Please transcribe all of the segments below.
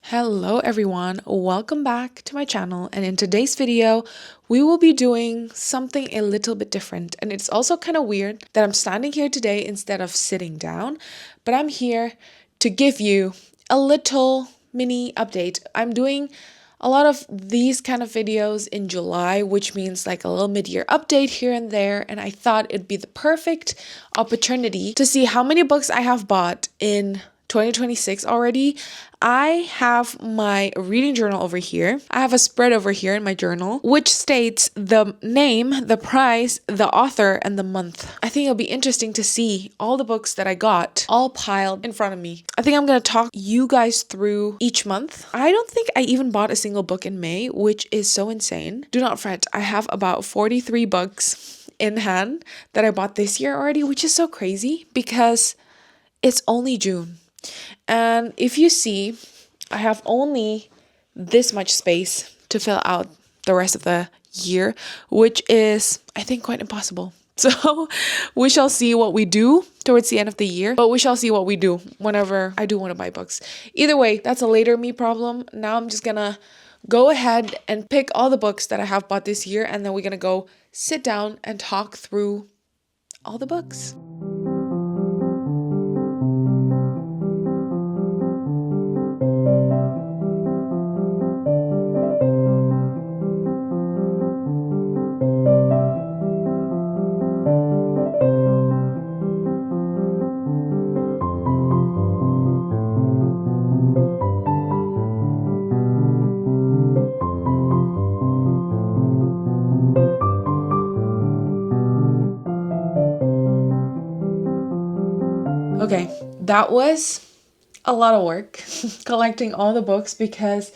Hello everyone, welcome back to my channel, and in today's video we will be doing something a little bit different. And it's also kind of weird that I'm standing here today instead of sitting down, but I'm here to give you a little mini update. I'm doing a lot of these kind of videos in July, which means like a little mid-year update here and there, and I thought it'd be the perfect opportunity to see how many books I have bought in 2026 already. I have my reading journal over here. I have a spread over here in my journal, which states the name, the price, the author, and the month. I think it'll be interesting to see all the books that I got all piled in front of me. I think I'm going to talk you guys through each month. I don't think I even bought a single book in May, which is so insane. Do not fret. I have about 43 books in hand that I bought this year already, which is so crazy because it's only June. And if you see, I have only this much space to fill out the rest of the year, which is, I think, quite impossible. So we shall see what we do towards the end of the year, but we shall see what we do whenever I do want to buy books. Either way, that's a later me problem. Now I'm just gonna go ahead and pick all the books that I have bought this year, and then we're gonna go sit down and talk through all the books. Okay, that was a lot of work collecting all the books because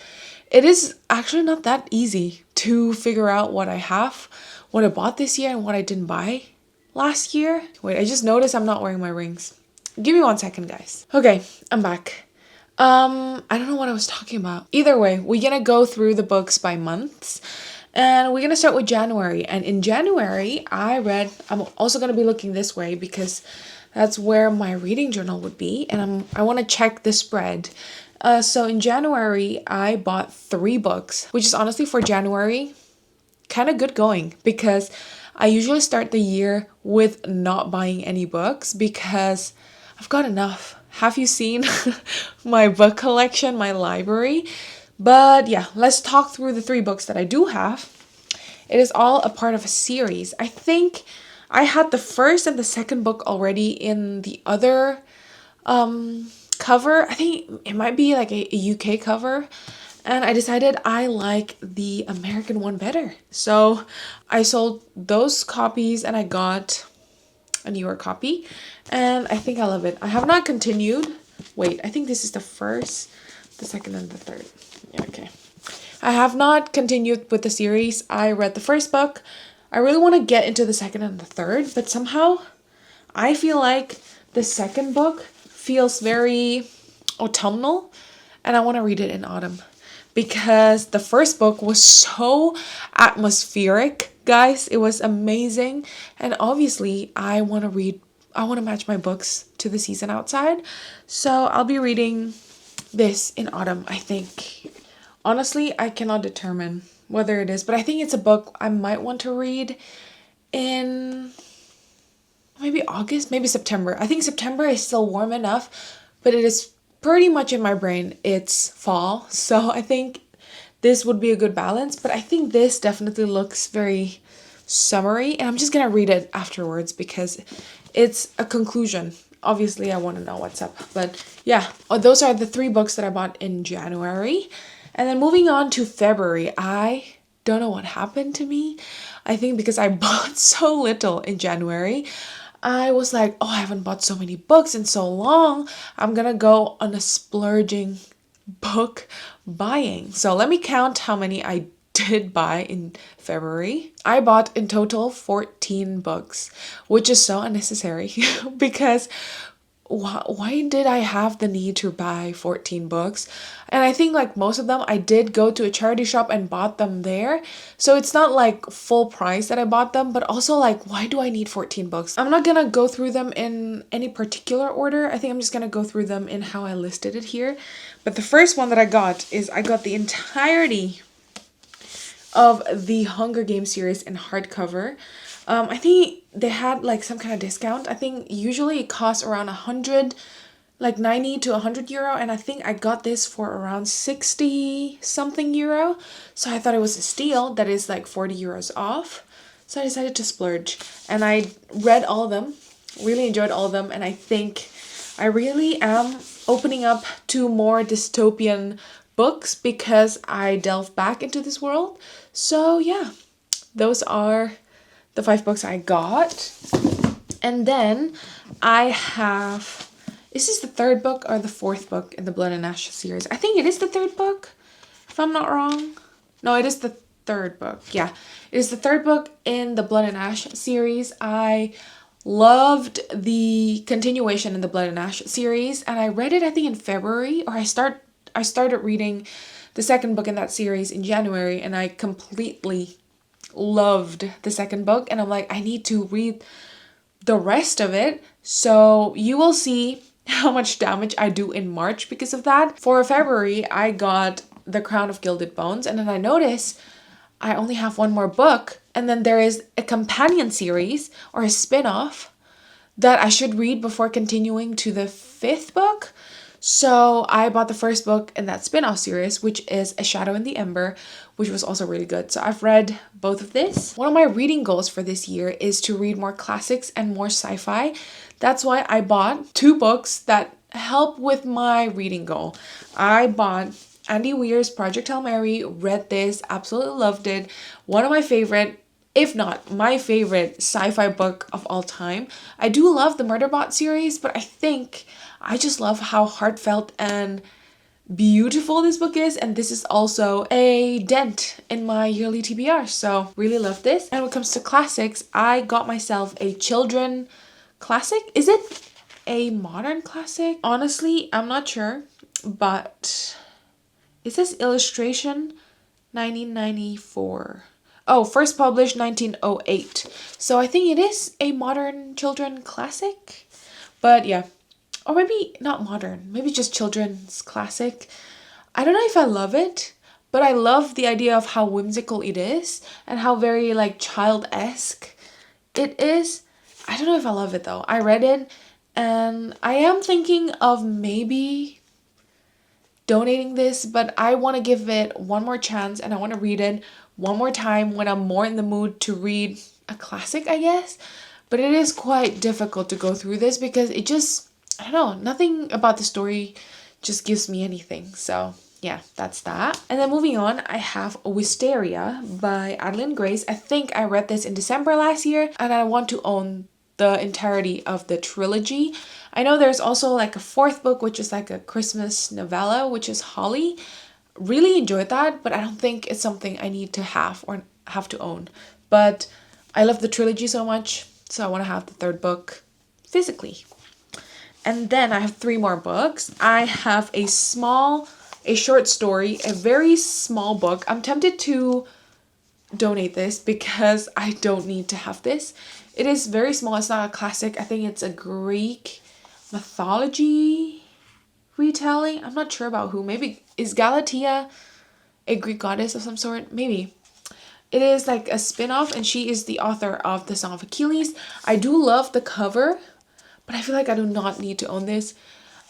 it is actually not that easy to figure out what I have, what I bought this year, and what I didn't buy last year. Wait, I just noticed I'm not wearing my rings. Give me 1 second, guys. Okay, I'm back. I don't know what I was talking about. Either way, we're gonna go through the books by months. And we're gonna start with January. And in January, I'm also gonna be looking this way because that's where my reading journal would be. And I want to check the spread. So in January, I bought 3 books, which is honestly for January kind of good going because I usually start the year with not buying any books because I've got enough. Have you seen my book collection, my library? But yeah, let's talk through the 3 books that I do have. It is all a part of a series. I think I had the first and the second book already in the other cover. I think it might be like a UK cover. And I decided I like the American one better. So I sold those copies and I got a newer copy. And I think I love it. I have not continued. Wait, I think this is the first, the second, and the third. Yeah, okay. I have not continued with the series. I read the first book. I really want to get into the second and the third, but somehow I feel like the second book feels very autumnal and I want to read it in autumn because the first book was so atmospheric, guys. It was amazing. And obviously I want to match my books to the season outside. So I'll be reading this in autumn, I think. Honestly, I cannot determine whether it is, but I think it's a book I might want to read in maybe August, maybe September. I think September is still warm enough, but it is pretty much in my brain it's fall. So I think this would be a good balance, but I think this definitely looks very summery, and I'm just gonna read it afterwards because it's a conclusion. Obviously, I want to know what's up, but yeah, those are the 3 books that I bought in January. And then moving on to February, I don't know what happened to me. I think because I bought so little in January, I was like, oh, I haven't bought so many books in so long. I'm gonna go on a splurging book buying. So let me count how many I did buy in February. I bought in total 14 books, which is so unnecessary because why did I have the need to buy 14 books? And I think like most of them I did go to a charity shop and bought them there. So it's not like full price that I bought them, but also like why do I need 14 books? I'm not gonna go through them in any particular order. I think I'm just gonna go through them in how I listed it here. But the first one that I got is I got the entirety of the Hunger Games series in hardcover. I think they had like some kind of discount. I think usually it costs around 100, like 90 to 100 euro, and I think I got this for around 60 something euro. So I thought it was a steal that is like 40 euros off. So I decided to splurge, and I read all of them, really enjoyed all of them, and I think I really am opening up to more dystopian books because I delve back into this world. So yeah, those are the 5 books I got. And then I have, is this the 3rd book or the 4th book in the Blood and Ash series? I think it is the 3rd book, if I'm not wrong. No, it is the 3rd book. Yeah, it is the 3rd book in the Blood and Ash series. I loved the continuation in the Blood and Ash series, and I read it I think in February, or I started reading the 2nd book in that series in January, and I completely loved the 2nd book, and I'm like, I need to read the rest of it. So you will see how much damage I do in March because of that. For February, I got The Crown of Gilded Bones, and then I notice I only have one more book, and then there is a companion series or a spin-off that I should read before continuing to the 5th book. So I bought the 1st book in that spin-off series, which is A Shadow in the Ember, which was also really good. So I've read both of this. One of my reading goals for this year is to read more classics and more sci-fi. That's why I bought 2 books that help with my reading goal. I bought Andy Weir's Project Hail Mary, read this, absolutely loved it. One of my favorite, if not my favorite sci-fi book of all time. I do love the Murderbot series, but I think I just love how heartfelt and beautiful this book is, and this is also a dent in my yearly TBR, so really love this. And when it comes to classics, I got myself a children classic. Is it a modern classic? Honestly, I'm not sure, but it says illustration 1994. Oh, first published 1908. So I think it is a modern children classic. But yeah, or maybe not modern, maybe just children's classic. I don't know if I love it, but I love the idea of how whimsical it is and how very like child-esque it is. I don't know if I love it though. I read it and I am thinking of maybe donating this, but I want to give it one more chance and I want to read it one more time when I'm more in the mood to read a classic, I guess. But it is quite difficult to go through this because it just, I don't know, nothing about the story just gives me anything. So yeah, that's that. And then moving on, I have Wisteria by Adeline Grace. I think I read this in December last year, and I want to own the entirety of the trilogy. I know there's also like a 4th book, which is like a Christmas novella, which is Holly. Really enjoyed that, but I don't think it's something I need to have or have to own. But I love the trilogy so much, so I want to have the 3rd book physically. And then I have 3 more books. I have a short story, a very small book. I'm tempted to donate this because I don't need to have this. It is very small. It's not a classic. I think it's a Greek mythology retelling. I'm not sure about who. Maybe is Galatea a Greek goddess of some sort? Maybe. It is like a spin-off, and she is the author of The Song of Achilles. I do love the cover, but I feel like I do not need to own this.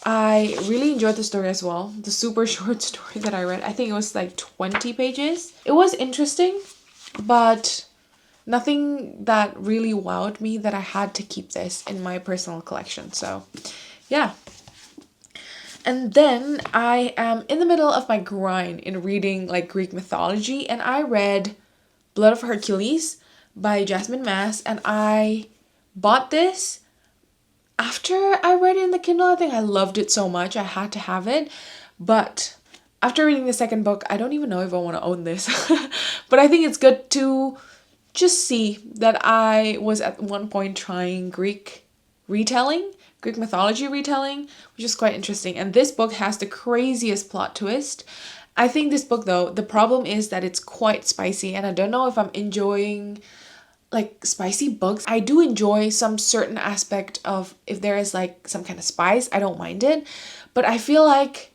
I really enjoyed the story as well. The super short story that I read. I think it was like 20 pages. It was interesting, but nothing that really wowed me that I had to keep this in my personal collection. So yeah. And then I am in the middle of my grind in reading like Greek mythology, and I read Blood of Hercules by Jasmine Mass, and I bought this after I read it in the Kindle. I think I loved it so much I had to have it. But after reading the 2nd book, I don't even know if I want to own this. But I think it's good to just see that I was at one point trying Greek retelling, Greek mythology retelling, which is quite interesting. And this book has the craziest plot twist. I think this book, though, the problem is that it's quite spicy, and I don't know if I'm enjoying like spicy books. I do enjoy some certain aspect of if there is like some kind of spice, I don't mind it. But I feel like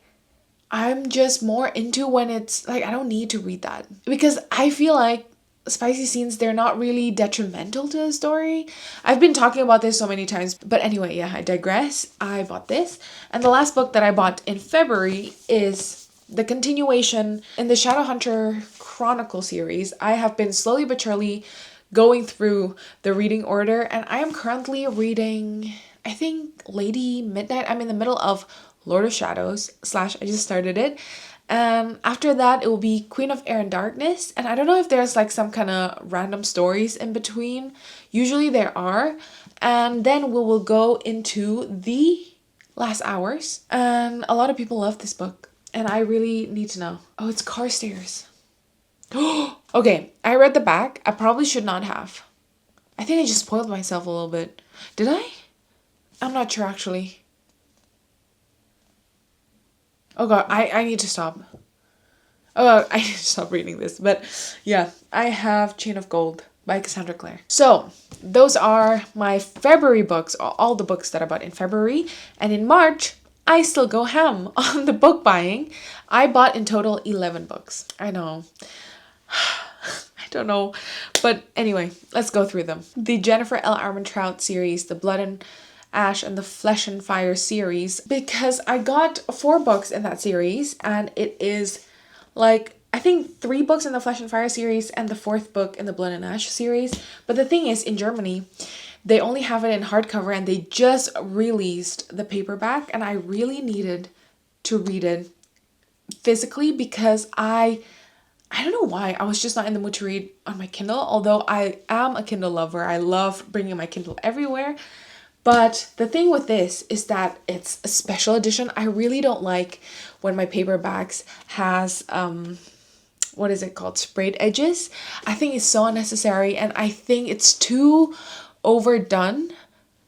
I'm just more into when it's like I don't need to read that, because I feel like spicy scenes, they're not really detrimental to the story. I've been talking about this so many times, but anyway, yeah, I digress. I bought this, and the last book that I bought in February is the continuation in the Shadowhunter Chronicle series. I have been slowly but surely going through the reading order, and I am currently reading, I think, Lady Midnight. I'm in the middle of Lord of Shadows / I just started it. And after that, it will be Queen of Air and Darkness. And I don't know if there's like some kind of random stories in between. Usually there are. And then we will go into The Last Hours. And a lot of people love this book, and I really need to know. Oh, it's Carstairs. Okay, I read the back. I probably should not have. I think I just spoiled myself a little bit. Did I? I'm not sure actually. Oh god, I need to stop. Oh god, I need to stop reading this. But yeah, I have Chain of Gold by Cassandra Clare. So, those are my February books, all the books that I bought in February. And in March, I still go ham on the book buying. I bought in total 11 books. I know. I don't know. But anyway, let's go through them. The Jennifer L. Armentrout series, the Blood and Ash and the Flesh and Fire series, because I got 4 books in that series, and it is like, I think 3 books in the Flesh and Fire series and the 4th book in the Blood and Ash series. But the thing is, in Germany, they only have it in hardcover, and they just released the paperback, and I really needed to read it physically because I don't know why. I was just not in the mood to read on my Kindle, although I am a Kindle lover. I love bringing my Kindle everywhere. But the thing with this is that it's a special edition. I really don't like when my paperbacks has, what is it called? Sprayed edges. I think it's so unnecessary, and I think it's too overdone.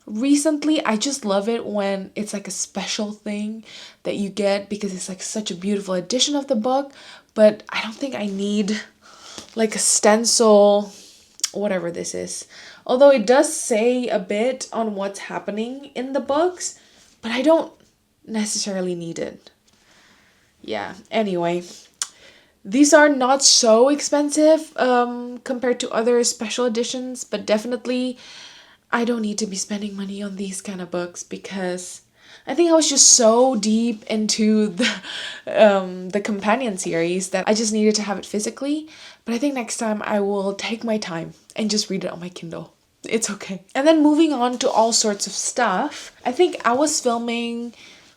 Recently, I just love it when it's like a special thing that you get because it's like such a beautiful edition of the book. But I don't think I need like a stencil, whatever this is. Although it does say a bit on what's happening in the books, but I don't necessarily need it. Yeah, anyway. These are not so expensive compared to other special editions, but definitely I don't need to be spending money on these kind of books because I think I was just so deep into the companion series that I just needed to have it physically. But I think next time I will take my time and just read it on my Kindle. It's okay. And then moving on to all sorts of stuff. I think I was filming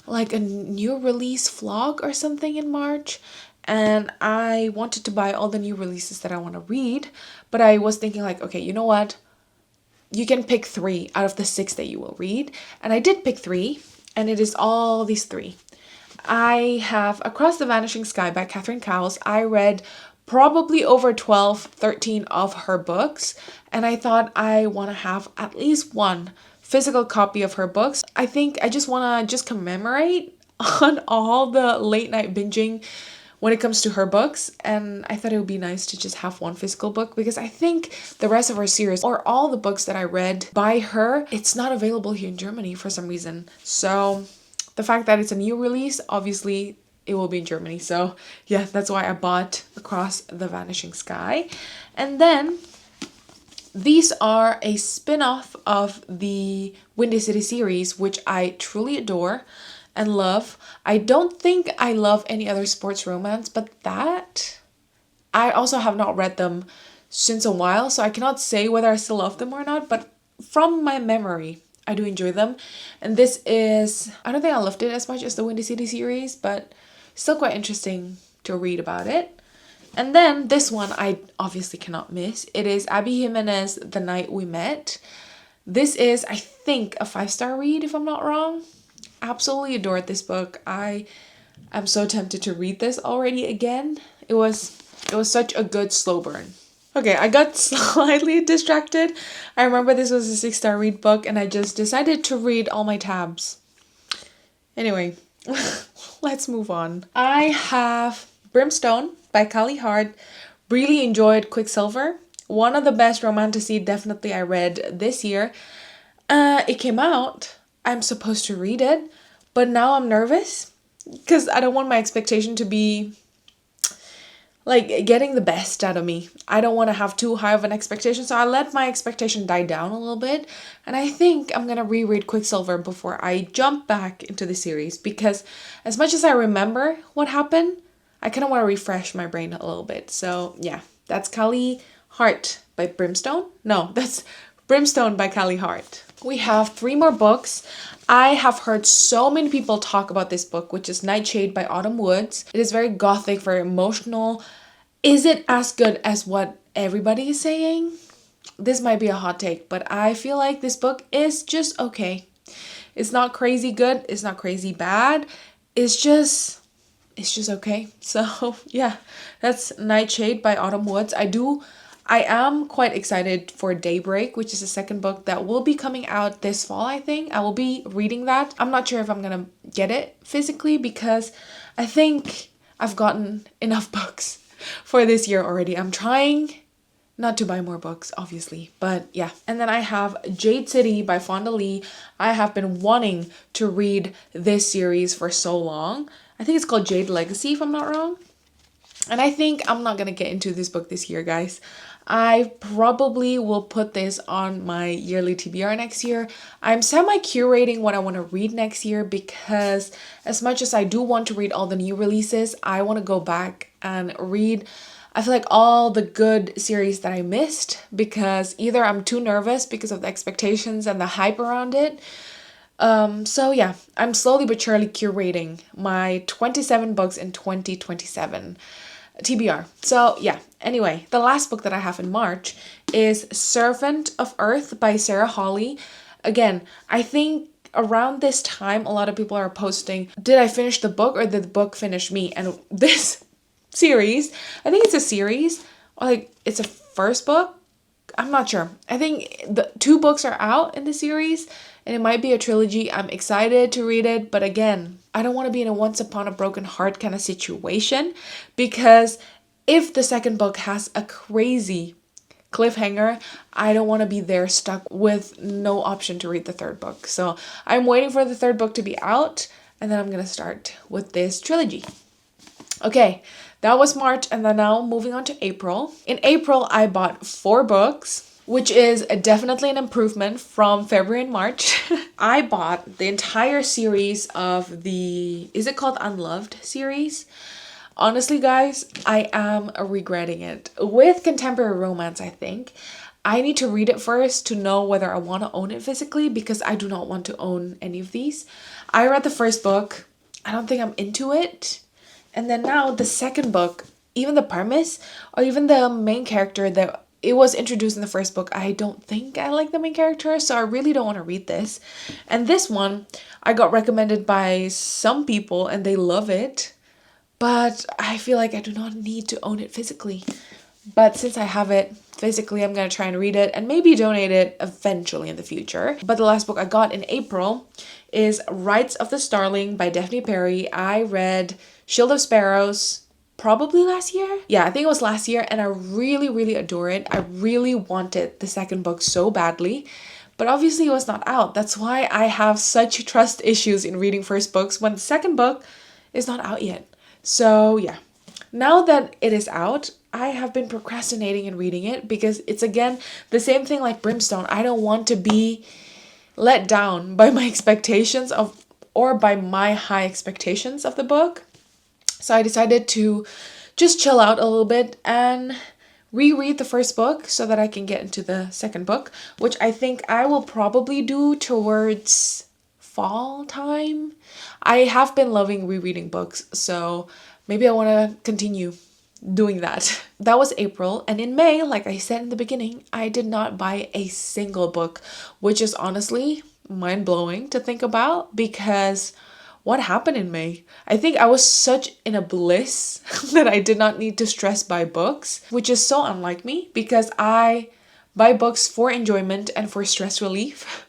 like a new release vlog or something in March, and I wanted to buy all the new releases that I want to read, but I was thinking like, okay, you know what? You can pick 3 out of the 6 that you will read. And I did pick 3, and it is all these 3. I have Across the Vanishing Sky by Catherine Cowles. I read probably over 12, 13 of her books, and I thought I want to have at least one physical copy of her books. I think I just want to just commemorate on all the late night binging when it comes to her books, and I thought it would be nice to just have one physical book because I think the rest of her series or all the books that I read by her, it's not available here in Germany for some reason. So the fact that it's a new release, obviously it will be in Germany. So yeah, that's why I bought Across the Vanishing Sky. And then these are a spin-off of the Windy City series, which I truly adore and love. I don't think I love any other sports romance, but that I also have not read them since a while, so I cannot say whether I still love them or not, but from my memory, I do enjoy them. And this is, I don't think I loved it as much as the Windy City series, but still quite interesting to read about it. And then this one I obviously cannot miss. It is Abby Jimenez, The Night We Met. This is, I think, a 5-star read if I'm not wrong. Absolutely adored this book. I am so tempted to read this already again. It was such a good slow burn. Okay, I got slightly distracted. I remember this was a 6-star read book and I just decided to read all my tabs. Anyway, let's move on. I have Brimstone by Callie Hart. Really enjoyed Quicksilver. One of the best romantasy definitely I read this year. It came out. I'm supposed to read it, but now I'm nervous because I don't want my expectation to be like getting the best out of me. I don't want to have too high of an expectation, so I let my expectation die down a little bit. And I think I'm gonna reread Quicksilver before I jump back into the series because, as much as I remember what happened, I kind of want to refresh my brain a little bit. So yeah, that's Callie Hart by Brimstone. No, that's Brimstone by Callie Hart. We have 3 more books. I have heard so many people talk about this book, which is Nightshade by Autumn Woods. It is very gothic, very emotional. Is it as good as what everybody is saying? This might be a hot take, but I feel like this book is just okay. It's not crazy good, it's not crazy bad. It's just okay. So yeah, that's Nightshade by Autumn Woods. I am quite excited for Daybreak, which is the second book that will be coming out this fall, I think. I will be reading that. I'm not sure if I'm gonna get it physically because I think I've gotten enough books for this year already. I'm trying not to buy more books, obviously, but yeah. And then I have Jade City by Fonda Lee. I have been wanting to read this series for so long. I think it's called Jade Legacy, if I'm not wrong. And I think I'm not gonna get into this book this year, guys. I probably will put this on my yearly TBR next year. I'm semi-curating what I want to read next year because as much as I do want to read all the new releases, I want to go back and read, I feel like, all the good series that I missed because either I'm too nervous because of the expectations and the hype around it. So yeah, I'm slowly but surely curating my 27 books in 2027. TBR. So yeah, anyway, the last book that I have in March is Servant of Earth by Sarah Hawley. Again, I think around this time a lot of people are posting, did I finish the book or did the book finish me? And this series, I think it's a series, or like it's a first book. I'm not sure. I think the 2 books are out in the series and it might be a trilogy. I'm excited to read it, but again, I don't want to be in a Once Upon a Broken Heart kind of situation because if the second book has a crazy cliffhanger, I don't want to be there stuck with no option to read the third book. So I'm waiting for the third book to be out and then I'm going to start with this trilogy. Okay, that was March, and then now moving on to April. In April, I bought 4 books, which is definitely an improvement from February and March. I bought the entire series of the, is it called Unloved series? Honestly, guys, I am regretting it. With contemporary romance, I think, I need to read it first to know whether I want to own it physically because I do not want to own any of these. I read the first book. I don't think I'm into it. And then now the second book, even the premise or even the main character that it was introduced in the first book, I don't think I like the main character, so I really don't want to read this. And this one, I got recommended by some people and they love it, but I feel like I do not need to own it physically. But since I have it physically, I'm going to try and read it and maybe donate it eventually in the future. But the last book I got in April is Rights of the Starling by Daphne Perry. I read Shield of Sparrows probably last year. Yeah, I think it was last year and I really, really adore it. I really wanted the second book so badly, but obviously it was not out. That's why I have such trust issues in reading first books when the second book is not out yet. So yeah, now that it is out, I have been procrastinating in reading it because it's again the same thing like Brimstone. I don't want to be let down by my expectations of or by my high expectations of the book. So I decided to just chill out a little bit and reread the first book so that I can get into the second book, which I think I will probably do towards fall time. I have been loving rereading books, so maybe I want to continue doing that. That was April, and in May, like I said in the beginning, I did not buy a single book, which is honestly mind-blowing to think about because what happened in May? I think I was such in a bliss that I did not need to stress buy books, which is so unlike me because I buy books for enjoyment and for stress relief.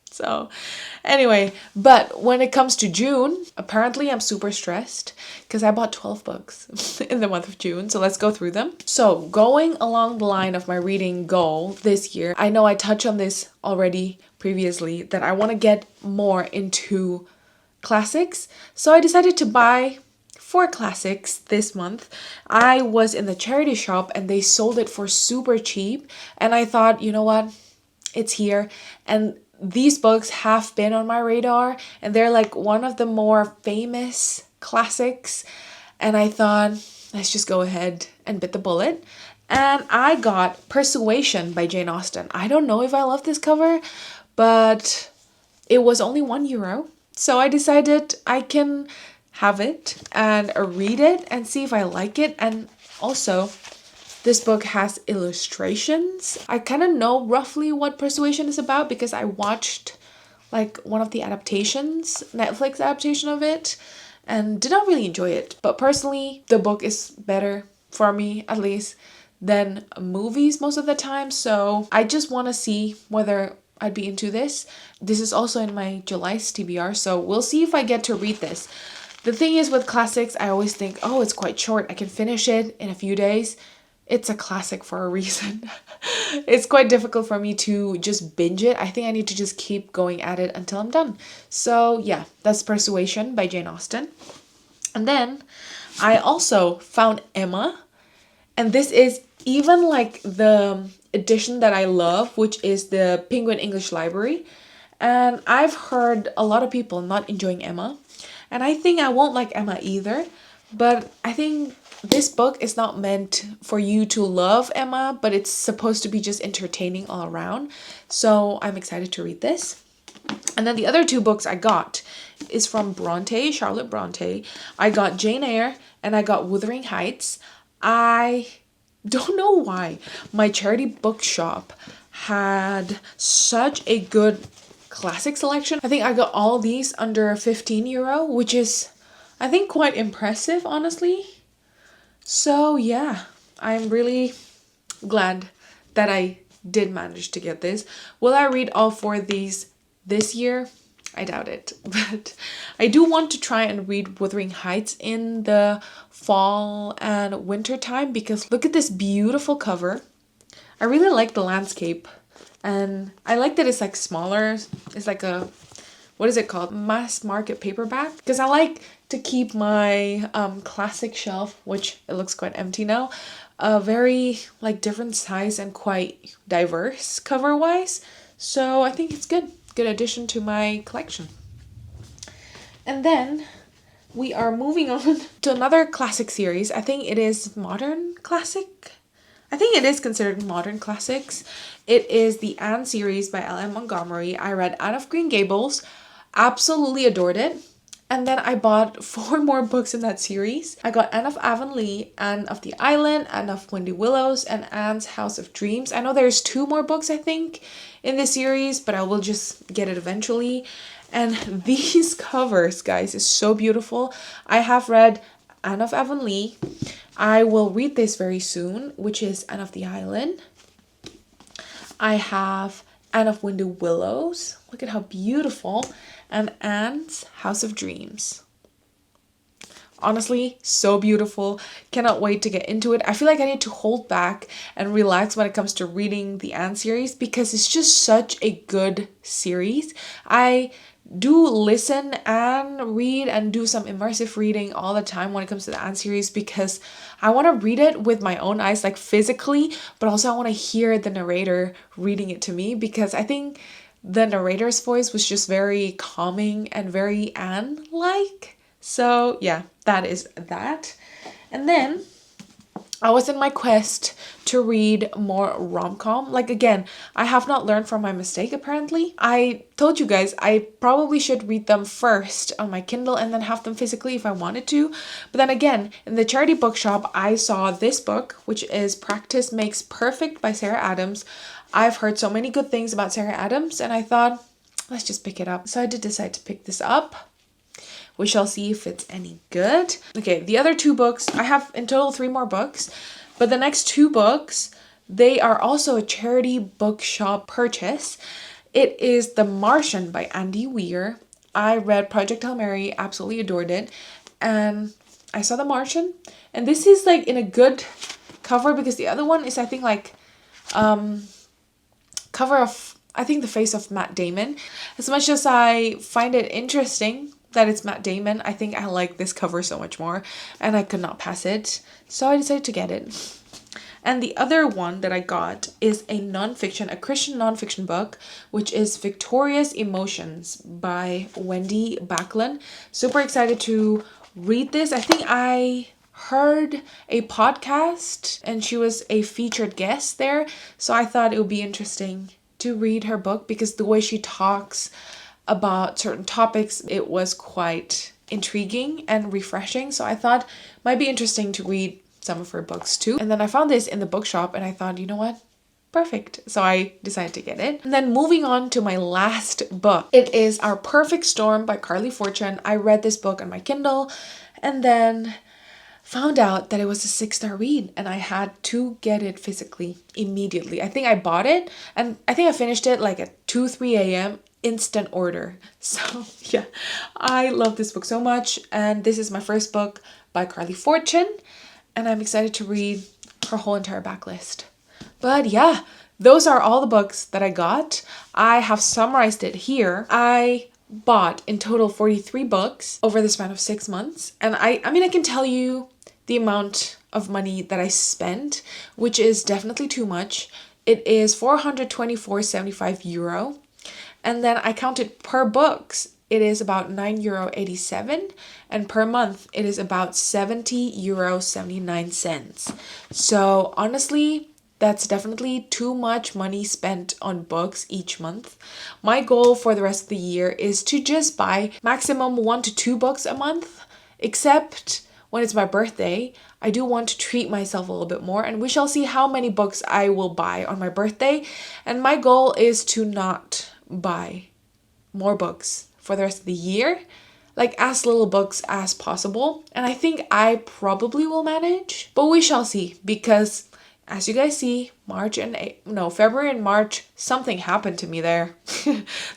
So, anyway, but when it comes to June, apparently I'm super stressed because I bought 12 books in the month of June. So, let's go through them. So, going along the line of my reading goal this year, I know I touched on this already previously that I want to get more into classics. So, I decided to buy 4 classics this month. I was in the charity shop and they sold it for super cheap. And I thought, you know what? It's here. And these books have been on my radar and they're like one of the more famous classics. And I thought, let's just go ahead and bit the bullet. And I got Persuasion by Jane Austen. I don't know if I love this cover, but it was only €1. So I decided I can have it and read it and see if I like it. And also, this book has illustrations. I kind of know roughly what Persuasion is about because I watched like one of the adaptations, Netflix adaptation of it, and did not really enjoy it. But personally, the book is better for me, at least, than movies most of the time. So I just want to see whether I'd be into this. This is also in my July's TBR, so we'll see if I get to read this. The thing is with classics, I always think, oh, it's quite short. I can finish it in a few days. It's a classic for a reason. It's quite difficult for me to just binge it. I think I need to just keep going at it until I'm done. So yeah, that's Persuasion by Jane Austen. And then I also found Emma. And this is even like the edition that I love, which is the Penguin English Library. And I've heard a lot of people not enjoying Emma. And I think I won't like Emma either. But I think this book is not meant for you to love Emma, but it's supposed to be just entertaining all around. So I'm excited to read this. And then the other 2 books I got is from Bronte, Charlotte Bronte. I got Jane Eyre and I got Wuthering Heights. I don't know why my charity bookshop had such a good classic selection. I think I got all these under €15, which is, I think, quite impressive, honestly. So yeah, I'm really glad that I did manage to get this. Will I read all 4 of these this year? I doubt it. But I do want to try and read Wuthering Heights in the fall and winter time because look at this beautiful cover. I really like the landscape and I like that it's like smaller. It's like a, what is it called? Mass market paperback. Because I like to keep my classic shelf, which it looks quite empty now, very like different size and quite diverse cover wise. So I think it's good addition to my collection. And then we are moving on to another classic series. I think it is modern classic. I think it is considered modern classics. It is the Anne series by L.M. Montgomery. I read Anne of Green Gables, absolutely adored it. And then I bought 4 more books in that series. I got Anne of Avonlea, Anne of the Island, Anne of Windy Willows, and Anne's House of Dreams. I know there's 2 more books, I think, in this series, but I will just get it eventually. And these covers, guys, is so beautiful. I have read Anne of Avonlea. I will read this very soon, which is Anne of the Island. I have Anne of Windy Willows. Look at how beautiful. And Anne's House of Dreams. Honestly, so beautiful. Cannot wait to get into it. I feel like I need to hold back and relax when it comes to reading the Anne series because it's just such a good series. I do listen and read and do some immersive reading all the time when it comes to the Anne series because I want to read it with my own eyes, like physically, but also I want to hear the narrator reading it to me because I think the narrator's voice was just very calming and very Anne-like. So yeah, that is that. And then I was in my quest to read more rom-com. Like again, I have not learned from my mistake apparently. I told you guys I probably should read them first on my Kindle and then have them physically if I wanted to. But then again, in the charity bookshop, I saw this book, which is Practice Makes Perfect by Sarah Adams. I've heard so many good things about Sarah Adams and I thought, let's just pick it up. So I did decide to pick this up, We shall see if it's any good. Okay, the other 2 books, I have in total 3 more books, but the next 2 books, they are also a charity bookshop purchase. It is The Martian by Andy Weir. I read Project Hail Mary, absolutely adored it, and I saw The Martian, and this is like in a good cover because the other one is, I think, like cover of, I think, the face of Matt Damon. As much as I find it interesting that it's Matt Damon, I think I like this cover so much more, and I could not pass it, so I decided to get it. And the other one that I got is a Christian nonfiction book, which is Victorious Emotions by Wendy Backlund. Super excited to read this. I think I heard a podcast and she was a featured guest there. So I thought it would be interesting to read her book because the way she talks about certain topics, it was quite intriguing and refreshing. So I thought it might be interesting to read some of her books too. And then I found this in the bookshop and I thought, you know what? Perfect. So I decided to get it. And then moving on to my last book. It is Our Perfect Storm by Carly Fortune. I read this book on my Kindle and then found out that it was a 6-star read and I had to get it physically immediately. I think I bought it and I think I finished it like at 2-3 a.m. instant order. So yeah, I love this book so much, and this is my first book by Carly Fortune, and I'm excited to read her whole entire backlist. But yeah, those are all the books that I got. I have summarized it here. I bought in total 43 books over the span of 6 months. And I mean, I can tell you the amount of money that I spent, which is definitely too much. It is 424.75 euro. And then I counted per books. It is about €9.87, and per month it is about €70.79. So honestly, that's definitely too much money spent on books each month. My goal for the rest of the year is to just buy maximum 1 to 2 books a month, except when it's my birthday. I do want to treat myself a little bit more, and we shall see how many books I will buy on my birthday. And my goal is to not buy more books for the rest of the year, like as little books as possible. And I think I probably will manage, but we shall see, because as you guys see, February and March, something happened to me there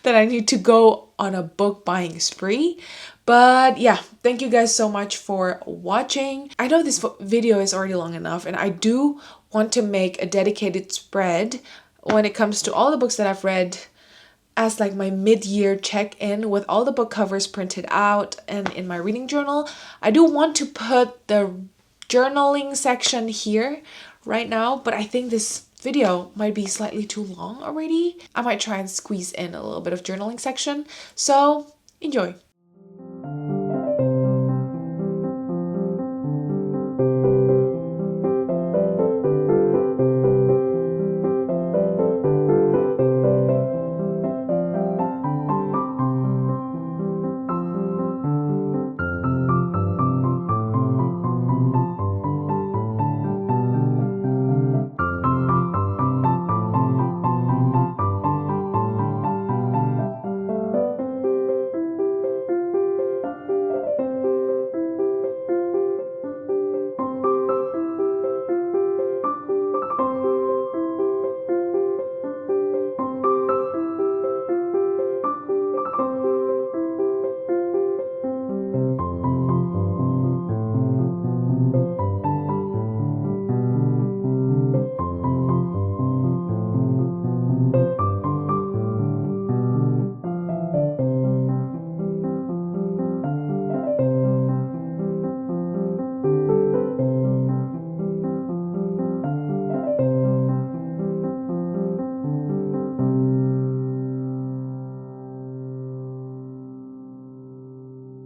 that I need to go on a book buying spree. But yeah, thank you guys so much for watching. I know this video is already long enough, and I do want to make a dedicated spread when it comes to all the books that I've read as like my mid-year check-in with all the book covers printed out and in my reading journal. I do want to put the journaling section here right now, but I think this video might be slightly too long already. I might try and squeeze in a little bit of journaling section. So enjoy.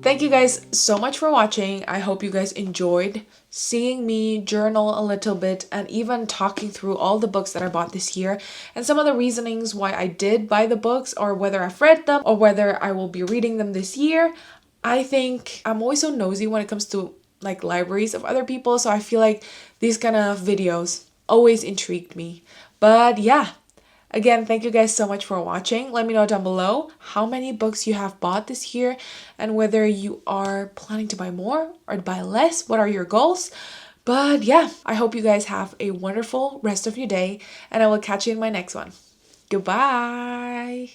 Thank you guys so much for watching. I hope you guys enjoyed seeing me journal a little bit and even talking through all the books that I bought this year and some of the reasonings why I did buy the books, or whether I've read them or whether I will be reading them this year. I think I'm always so nosy when it comes to like libraries of other people, so I feel like these kind of videos always intrigued me. But yeah, Again, thank you guys so much for watching. Let me know down below how many books you have bought this year and whether you are planning to buy more or buy less. What are your goals? But yeah, I hope you guys have a wonderful rest of your day, and I will catch you in my next one. Goodbye.